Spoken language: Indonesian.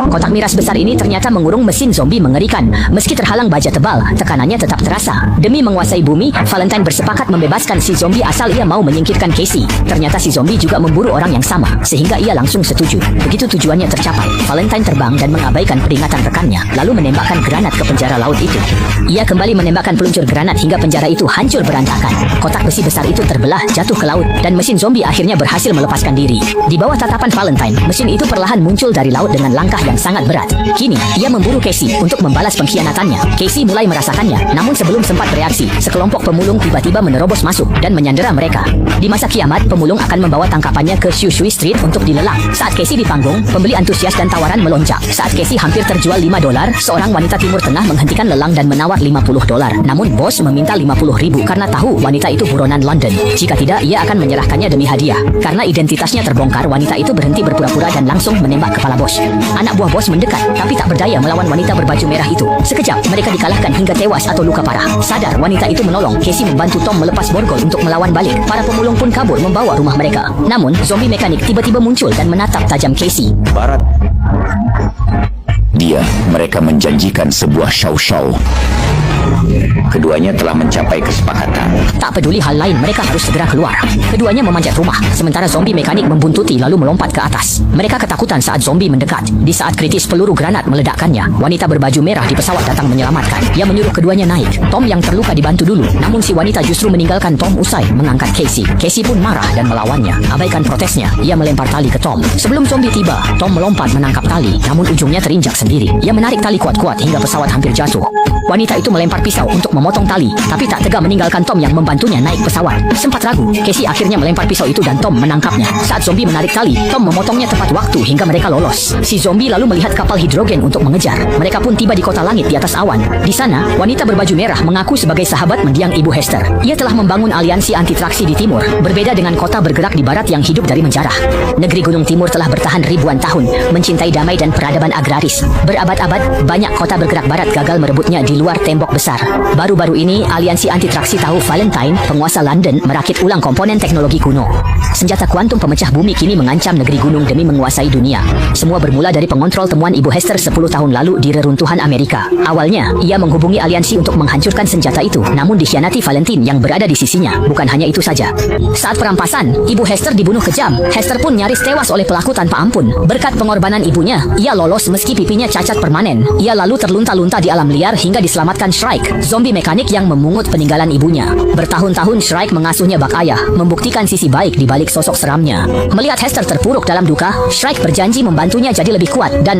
Kotak miras besar ini ternyata mengurung mesin zombie mengerikan. Meski terhalang baja tebal, tekanannya tetap terasa. Demi menguasai bumi, Valentine bersepakat membebaskan si zombie asal ia mau menyingkirkan Casey. Ternyata si zombie juga memburu orang yang sama, sehingga ia langsung setuju. Begitu tujuannya tercapai, Valentine terbang dan mengabaikan peringatan rekannya, lalu menembakkan granat ke penjara laut itu. Ia kembali menembakkan peluncur granat hingga penjara itu hancur berantakan. Kotak besi besar itu terbelah, jatuh ke laut, dan mesin zombie akhirnya berhasil melepaskan diri. Di bawah tatapan Valentine, mesin itu perlahan muncul dari laut dengan langkah yang sangat berat. Kini, ia memburu Casey untuk membalas pengkhianatannya. Casey mulai merasakannya, namun sebelum sempat bereaksi, sekelompok pemulung tiba-tiba menerobos masuk dan menyandera mereka. Di masa kiamat, pemulung akan membawa tangkapannya ke Shui Street untuk dilelang. Saat Casey di panggung, pembeli antusias dan tawaran melonjak. Saat Casey hampir terjual $5, seorang wanita Timur Tengah menghentikan lelang dan menawar $50. Namun bos meminta 50.000 karena tahu wanita itu buronan London. Jika tidak, ia akan menyerahkannya demi hadiah. Karena identitasnya terbongkar, wanita itu berhenti berpura-pura dan langsung menembak kepala bos. Anak buah bos mendekat, tapi tak berdaya melawan wanita berbaju merah itu. Sekejap, mereka dikalahkan hingga tewas atau luka parah. Sadar, wanita itu menolong. Casey membantu Tom melepas borgol untuk melawan balik. Para pemulung pun kabur membawa rumah mereka. Namun, zombie mekanik tiba-tiba muncul dan menatap tajam Casey. Barat. Mereka menjanjikan sebuah show. Keduanya telah mencapai kesepakatan. Tak peduli hal lain, mereka harus segera keluar. Keduanya memanjat rumah, sementara zombie mekanik membuntuti lalu melompat ke atas. Mereka ketakutan saat zombie mendekat. Di saat kritis, peluru granat meledakkannya. Wanita berbaju merah di pesawat datang menyelamatkan. Ia menyuruh keduanya naik. Tom yang terluka dibantu dulu, namun si wanita justru meninggalkan Tom usai mengangkat Casey. Casey pun marah dan melawannya. Abaikan protesnya, ia melempar tali ke Tom. Sebelum zombie tiba, Tom melompat menangkap tali, namun ujungnya terinjak sendiri. Ia menarik tali kuat-kuat hingga pesawat hampir jatuh. Wanita itu melempar pisau untuk memotong tali, tapi tak tega meninggalkan Tom yang membantunya naik pesawat. Sempat ragu, Casey akhirnya melempar pisau itu dan Tom menangkapnya. Saat zombie menarik tali, Tom memotongnya tepat waktu hingga mereka lolos. Si zombie lalu melihat kapal hidrogen untuk mengejar. Mereka pun tiba di kota langit di atas awan. Di sana, wanita berbaju merah mengaku sebagai sahabat mendiang Ibu Hester. Ia telah membangun aliansi anti-traksi di timur, berbeda dengan kota bergerak di barat yang hidup dari menjarah. Negeri Gunung Timur telah bertahan ribuan tahun, mencintai damai dan peradaban agraris. Berabad-abad, banyak kota bergerak barat gagal merebutnya di luar tembok besar. Baru-baru ini, aliansi anti-traksi tahu Valentine, penguasa London, merakit ulang komponen teknologi kuno. Senjata kuantum pemecah bumi kini mengancam negeri gunung demi menguasai dunia. Semua bermula dari pengontrol temuan Ibu Hester 10 tahun lalu di reruntuhan Amerika. Awalnya, ia menghubungi aliansi untuk menghancurkan senjata itu, namun dikhianati Valentine yang berada di sisinya. Bukan hanya itu saja. Saat perampasan, Ibu Hester dibunuh kejam. Hester pun nyaris tewas oleh pelaku tanpa ampun. Berkat pengorbanan ibunya, ia lolos meski pipinya cacat permanen. Ia lalu terlunta-lunta di alam liar hingga diselamatkan Shrike, zombie mekanik yang memungut peninggalan ibunya. Bertahun-tahun Shrike mengasuhnya bak ayah, membuktikan sisi baik di balik sosok seramnya. Melihat Hester terpuruk dalam duka, Shrike berjanji membantunya jadi lebih kuat dan